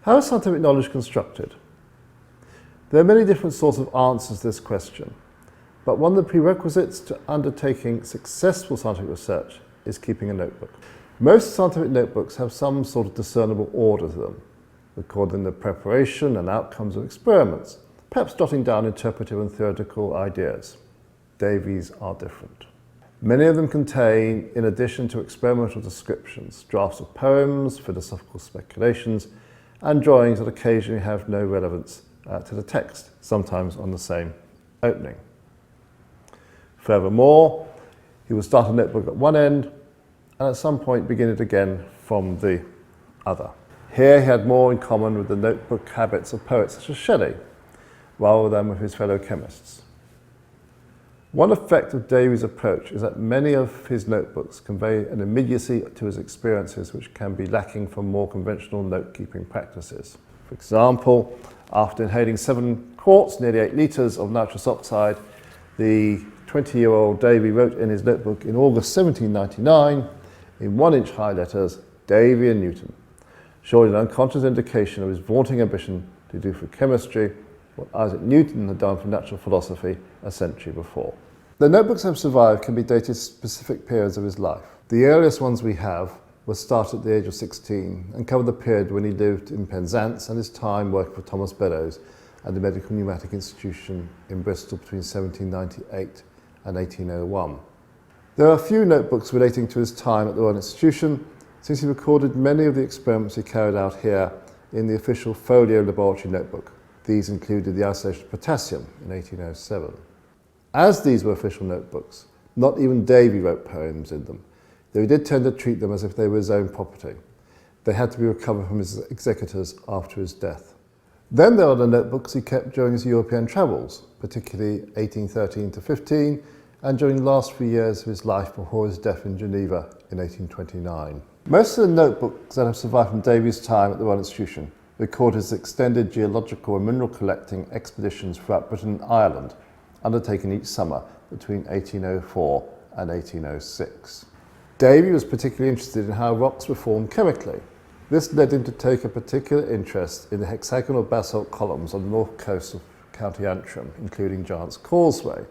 How is scientific knowledge constructed? There are many different sorts of answers to this question, but one of the prerequisites to undertaking successful scientific research is keeping a notebook. Most scientific notebooks have some sort of discernible order to them, recording the preparation and outcomes of experiments, perhaps jotting down interpretive and theoretical ideas. Davy's are different. Many of them contain, in addition to experimental descriptions, drafts of poems, philosophical speculations, and drawings that occasionally have no relevance to the text, sometimes on the same opening. Furthermore, he will start a notebook at one end and at some point begin it again from the other. Here he had more in common with the notebook habits of poets such as Shelley, rather than with his fellow chemists. One effect of Davy's approach is that many of his notebooks convey an immediacy to his experiences which can be lacking from more conventional note-keeping practices. For example, after inhaling 7 quarts, nearly 8 litres of nitrous oxide, the 20-year-old Davy wrote in his notebook in August 1799, in 1-inch high letters, Davy and Newton, showing an unconscious indication of his vaunting ambition to do for chemistry what Isaac Newton had done for natural philosophy a century before. The notebooks that have survived can be dated specific periods of his life. The earliest ones we have were started at the age of 16 and cover the period when he lived in Penzance and his time working for Thomas Beddoes at the Medical Pneumatic Institution in Bristol between 1798 and 1801. There are a few notebooks relating to his time at the Royal Institution, since he recorded many of the experiments he carried out here in the official Folio Laboratory Notebook. These included the isolation of potassium in 1807. As these were official notebooks, not even Davy wrote poems in them, though he did tend to treat them as if they were his own property. They had to be recovered from his executors after his death. Then there are the notebooks he kept during his European travels, particularly 1813 to 15, and during the last few years of his life before his death in Geneva in 1829. Most of the notebooks that have survived from Davy's time at the Royal Institution record his extended geological and mineral collecting expeditions throughout Britain and Ireland, undertaken each summer between 1804 and 1806. Davy was particularly interested in how rocks were formed chemically. This led him to take a particular interest in the hexagonal basalt columns on the north coast of County Antrim, including Giant's Causeway,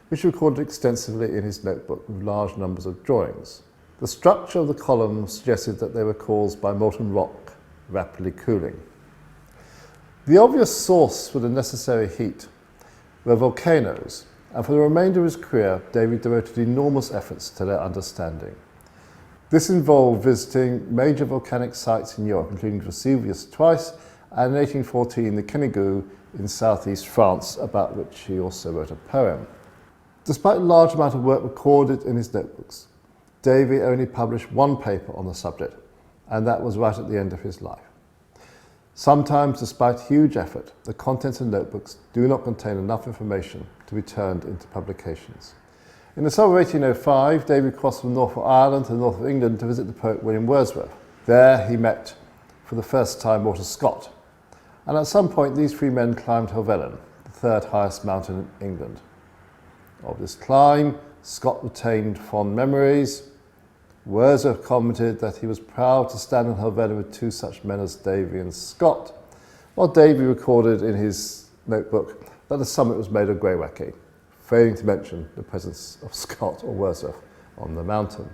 which he recorded extensively in his notebook with large numbers of drawings. The structure of the columns suggested that they were caused by molten rock rapidly cooling. The obvious source for the necessary heat were volcanoes, and for the remainder of his career, Davy devoted enormous efforts to their understanding. This involved visiting major volcanic sites in Europe, including Vesuvius twice, and in 1814 the Canigou in southeast France, about which he also wrote a poem. Despite a large amount of work recorded in his notebooks, Davy only published one paper on the subject, and that was right at the end of his life. Sometimes, despite huge effort, the contents of notebooks do not contain enough information to be turned into publications. In the summer of 1805, Davy crossed from Norfolk, Ireland to the north of England to visit the poet William Wordsworth. There he met, for the first time, Walter Scott, and at some point these 3 men climbed Helvellyn, the 3rd highest mountain in England. Of this climb, Scott retained fond memories. Wordsworth commented that he was proud to stand on Helvellyn with 2 such men as Davy and Scott, while Davy recorded in his notebook that the summit was made of greywacke, failing to mention the presence of Scott or Wordsworth on the mountain.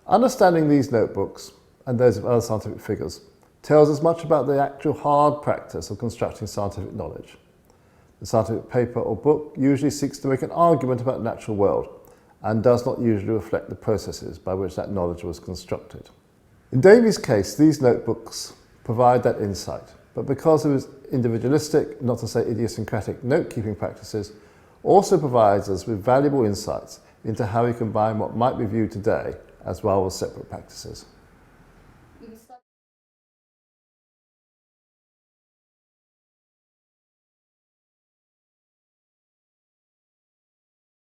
Understanding these notebooks, and those of other scientific figures, tells us much about the actual hard practice of constructing scientific knowledge. The scientific paper or book usually seeks to make an argument about the natural world, and does not usually reflect the processes by which that knowledge was constructed. In Davy's case, these notebooks provide that insight, but because of his individualistic, not to say idiosyncratic, note-keeping practices, also provides us with valuable insights into how he combined what might be viewed today as well as separate practices.